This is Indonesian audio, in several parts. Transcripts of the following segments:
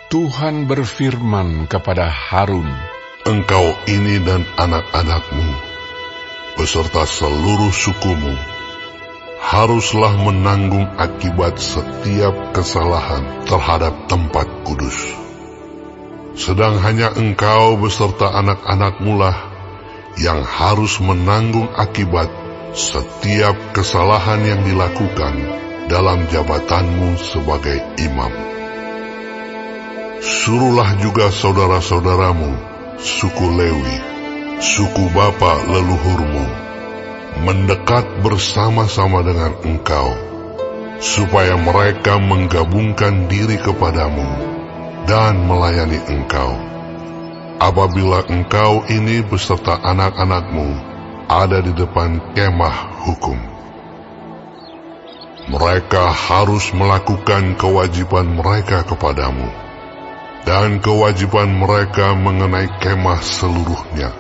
Tuhan berfirman kepada Harun, "Engkau ini dan anak-anakmu, beserta seluruh sukumu, haruslah menanggung akibat setiap kesalahan terhadap tempat kudus. Sedang hanya engkau beserta anak-anakmu lah yang harus menanggung akibat setiap kesalahan yang dilakukan dalam jabatanmu sebagai imam. Suruhlah juga saudara-saudaramu, suku Lewi, suku bapa leluhurmu, mendekat bersama-sama dengan engkau, supaya mereka menggabungkan diri kepadamu dan melayani engkau. Apabila engkau ini beserta anak-anakmu ada di depan kemah hukum, mereka harus melakukan kewajiban mereka kepadamu, dan kewajiban mereka mengenai kemah seluruhnya.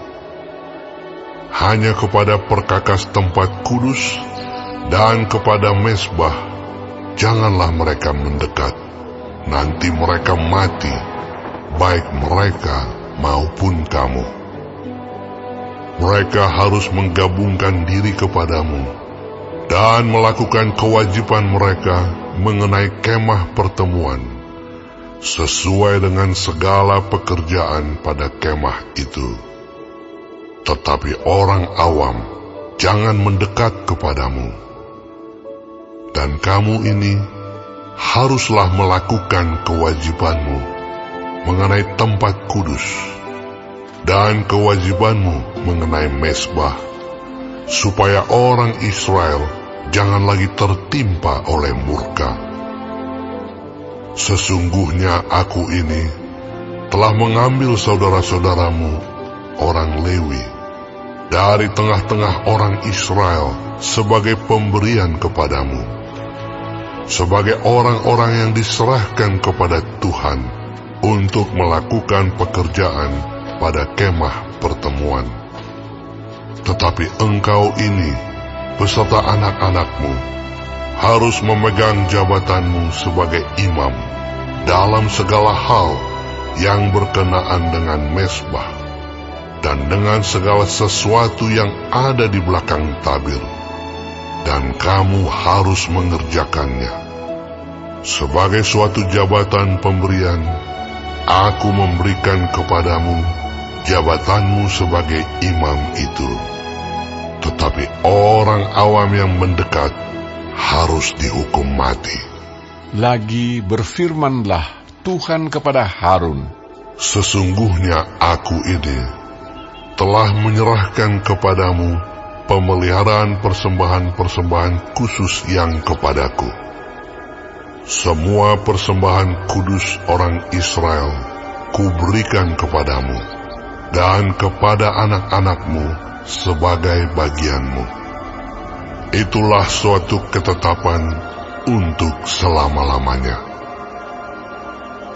Hanya kepada perkakas tempat kudus dan kepada mezbah janganlah mereka mendekat, nanti mereka mati, baik mereka maupun kamu. Mereka harus menggabungkan diri kepadamu dan melakukan kewajiban mereka mengenai kemah pertemuan, sesuai dengan segala pekerjaan pada kemah itu. Tetapi orang awam jangan mendekat kepadamu. Dan kamu ini haruslah melakukan kewajibanmu mengenai tempat kudus dan kewajibanmu mengenai mezbah, supaya orang Israel jangan lagi tertimpa oleh murka. Sesungguhnya aku ini telah mengambil saudara-saudaramu, orang Lewi, dari tengah-tengah orang Israel sebagai pemberian kepadamu, sebagai orang-orang yang diserahkan kepada Tuhan untuk melakukan pekerjaan pada kemah pertemuan. Tetapi engkau ini beserta anak-anakmu harus memegang jabatanmu sebagai imam dalam segala hal yang berkenaan dengan mezbah dan dengan segala sesuatu yang ada di belakang tabir, dan kamu harus mengerjakannya. Sebagai suatu jabatan pemberian, aku memberikan kepadamu jabatanmu sebagai imam itu. Tetapi orang awam yang mendekat harus dihukum mati." Lagi berfirmanlah Tuhan kepada Harun, "Sesungguhnya aku ini telah menyerahkan kepadamu pemeliharaan persembahan-persembahan khusus yang kepadaku. Semua persembahan kudus orang Israel kuberikan kepadamu dan kepada anak-anakmu sebagai bagianmu. Itulah suatu ketetapan untuk selama-lamanya.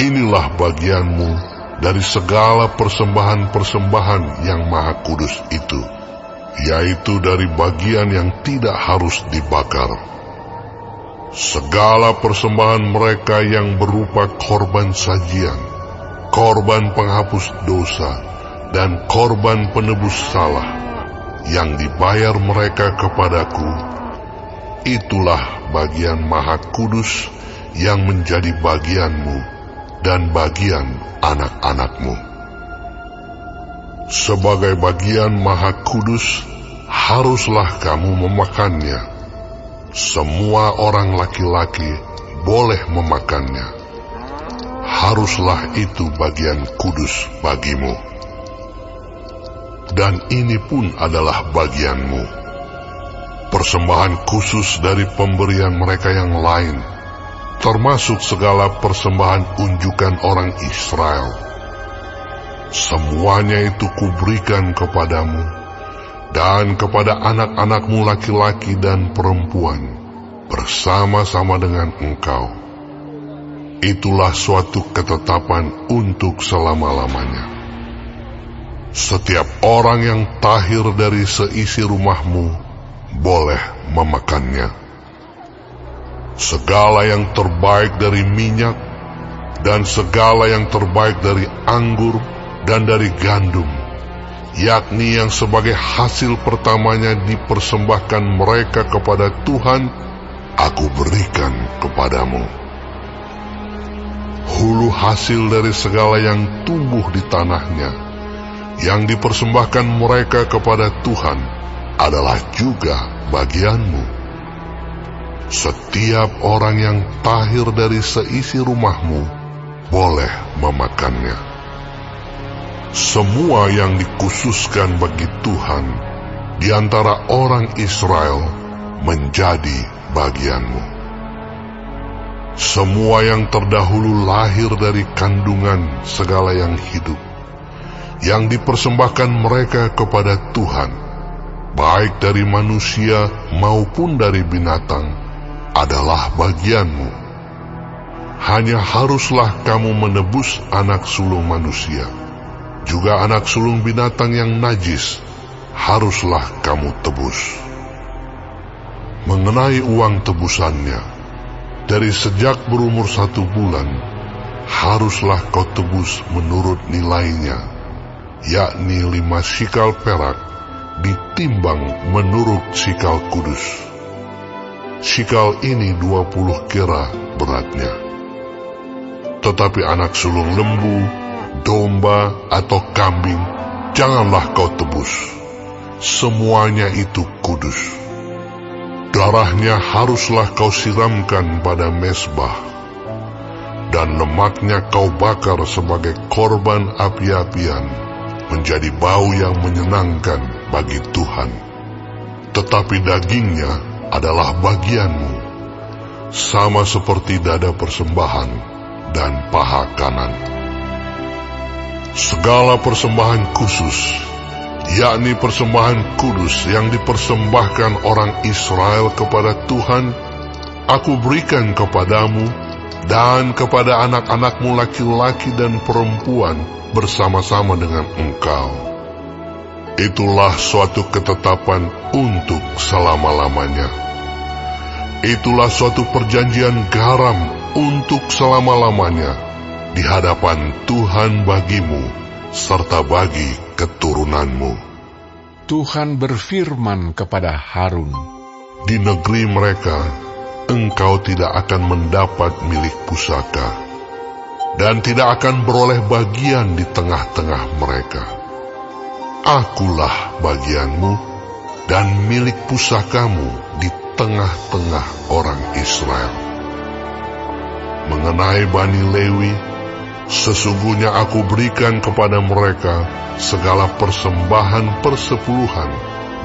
Inilah bagianmu dari segala persembahan-persembahan yang maha kudus itu, yaitu dari bagian yang tidak harus dibakar. Segala persembahan mereka yang berupa korban sajian, korban penghapus dosa, dan korban penebus salah, yang dibayar mereka kepadaku, itulah bagian maha kudus yang menjadi bagianmu dan bagian anak-anakmu. Sebagai bagian maha kudus, haruslah kamu memakannya. Semua orang laki-laki boleh memakannya. Haruslah itu bagian kudus bagimu. Dan ini pun adalah bagianmu, persembahan khusus dari pemberian mereka yang lain, termasuk segala persembahan unjukan orang Israel. Semuanya itu kuberikan kepadamu dan kepada anak-anakmu laki-laki dan perempuan bersama-sama dengan engkau. Itulah suatu ketetapan untuk selama-lamanya. Setiap orang yang tahir dari seisi rumahmu boleh memakannya. Segala yang terbaik dari minyak dan segala yang terbaik dari anggur dan dari gandum, yakni yang sebagai hasil pertamanya dipersembahkan mereka kepada Tuhan, aku berikan kepadamu. Hulu hasil dari segala yang tumbuh di tanahnya, yang dipersembahkan mereka kepada Tuhan, adalah juga bagianmu. Setiap orang yang tahir dari seisi rumahmu boleh memakannya. Semua yang dikhususkan bagi Tuhan di antara orang Israel menjadi bagianmu. Semua yang terdahulu lahir dari kandungan segala yang hidup, yang dipersembahkan mereka kepada Tuhan, baik dari manusia maupun dari binatang, adalah bagianmu. Hanya haruslah kamu menebus anak sulung manusia, juga anak sulung binatang yang najis haruslah kamu tebus. Mengenai uang tebusannya, dari sejak berumur 1 bulan, haruslah kau tebus menurut nilainya, yakni 5 sikal perak, ditimbang menurut sikal kudus. Sikal ini 20 kera beratnya. Tetapi anak sulung lembu, domba, atau kambing, janganlah kau tebus. Semuanya itu kudus. Darahnya haruslah kau siramkan pada mezbah, dan lemaknya kau bakar sebagai korban api-apian, menjadi bau yang menyenangkan bagi Tuhan. Tetapi dagingnya adalah bagianmu, sama seperti dada persembahan dan paha kanan. Segala persembahan khusus, yakni persembahan kudus yang dipersembahkan orang Israel kepada Tuhan, aku berikan kepadamu dan kepada anak-anakmu laki-laki dan perempuan bersama-sama dengan engkau. Itulah suatu ketetapan untuk selama-lamanya. Itulah suatu perjanjian garam untuk selama-lamanya di hadapan Tuhan bagimu serta bagi keturunanmu. Tuhan berfirman kepada Harun, di negeri mereka engkau tidak akan mendapat milik pusaka, dan tidak akan beroleh bagian di tengah-tengah mereka. Akulah bagianmu dan milik pusakamu di tengah-tengah orang Israel. Mengenai Bani Lewi, sesungguhnya aku berikan kepada mereka segala persembahan persepuluhan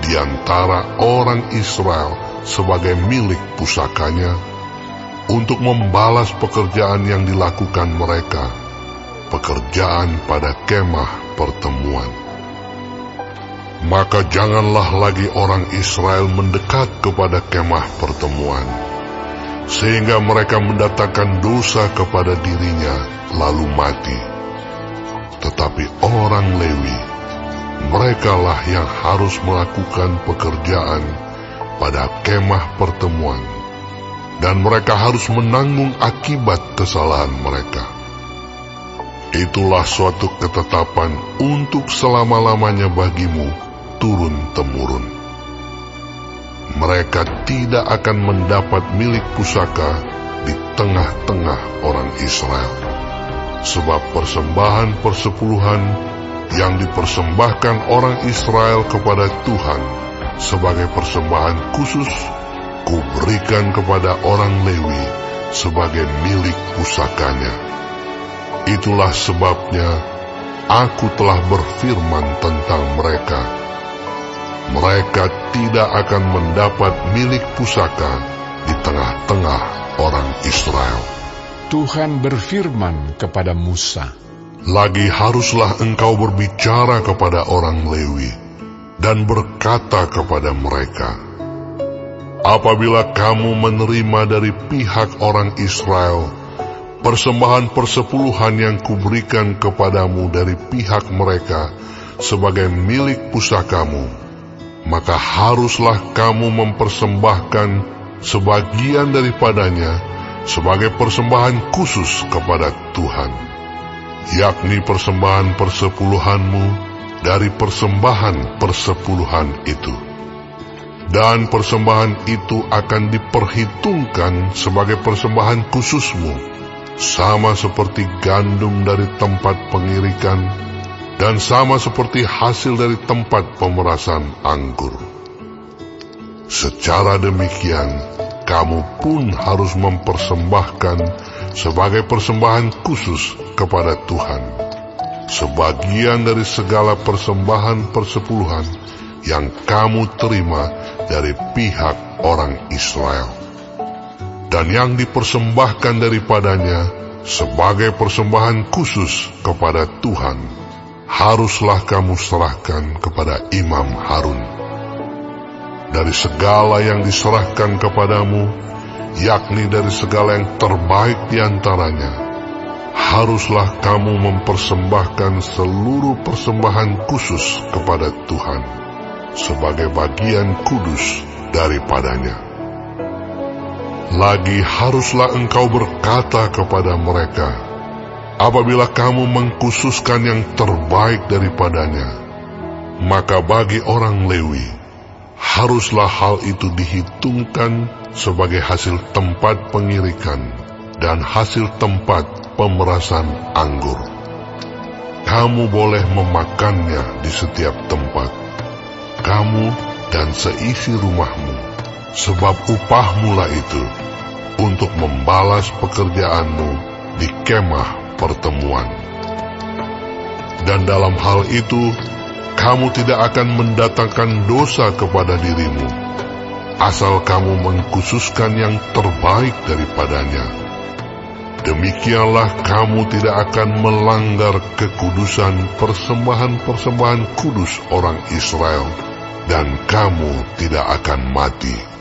di antara orang Israel sebagai milik pusakanya, untuk membalas pekerjaan yang dilakukan mereka, pekerjaan pada kemah pertemuan. Maka janganlah lagi orang Israel mendekat kepada kemah pertemuan, sehingga mereka mendatangkan dosa kepada dirinya lalu mati. Tetapi orang Lewi, merekalah yang harus melakukan pekerjaan pada kemah pertemuan, dan mereka harus menanggung akibat kesalahan mereka. Itulah suatu ketetapan untuk selama-lamanya bagimu turun-temurun. Mereka tidak akan mendapat milik pusaka di tengah-tengah orang Israel, sebab persembahan persepuluhan yang dipersembahkan orang Israel kepada Tuhan sebagai persembahan khusus, kuberikan kepada orang Lewi sebagai milik pusakanya. Itulah sebabnya aku telah berfirman tentang mereka. Mereka tidak akan mendapat milik pusaka di tengah-tengah orang Israel. Tuhan berfirman kepada Musa, lagi haruslah engkau berbicara kepada orang Lewi dan berkata kepada mereka, apabila kamu menerima dari pihak orang Israel persembahan persepuluhan yang kuberikan kepadamu dari pihak mereka sebagai milik pusakamu, maka haruslah kamu mempersembahkan sebagian daripadanya sebagai persembahan khusus kepada Tuhan, yakni persembahan persepuluhanmu dari persembahan persepuluhan itu. Dan persembahan itu akan diperhitungkan sebagai persembahan khususmu, sama seperti gandum dari tempat pengirikan, dan sama seperti hasil dari tempat pemerasan anggur. Secara demikian, kamu pun harus mempersembahkan sebagai persembahan khusus kepada Tuhan, sebagian dari segala persembahan persepuluhan yang kamu terima dari pihak orang Israel. Dan yang dipersembahkan daripadanya sebagai persembahan khusus kepada Tuhan, haruslah kamu serahkan kepada Imam Harun. Dari segala yang diserahkan kepadamu, yakni dari segala yang terbaik di antaranya, haruslah kamu mempersembahkan seluruh persembahan khusus kepada Tuhan, sebagai bagian kudus daripadanya. Lagi haruslah engkau berkata kepada mereka, apabila kamu mengkhususkan yang terbaik daripadanya, maka bagi orang Lewi, haruslah hal itu dihitungkan sebagai hasil tempat pengirikan dan hasil tempat pemerasan anggur. Kamu boleh memakannya di setiap tempat, kamu dan seisi rumahmu, sebab upahmu lah itu untuk membalas pekerjaanmu di kemah pertemuan. Dan dalam hal itu, kamu tidak akan mendatangkan dosa kepada dirimu, asal kamu mengkhususkan yang terbaik daripadanya. Demikianlah kamu tidak akan melanggar kekudusan persembahan-persembahan kudus orang Israel, dan kamu tidak akan mati.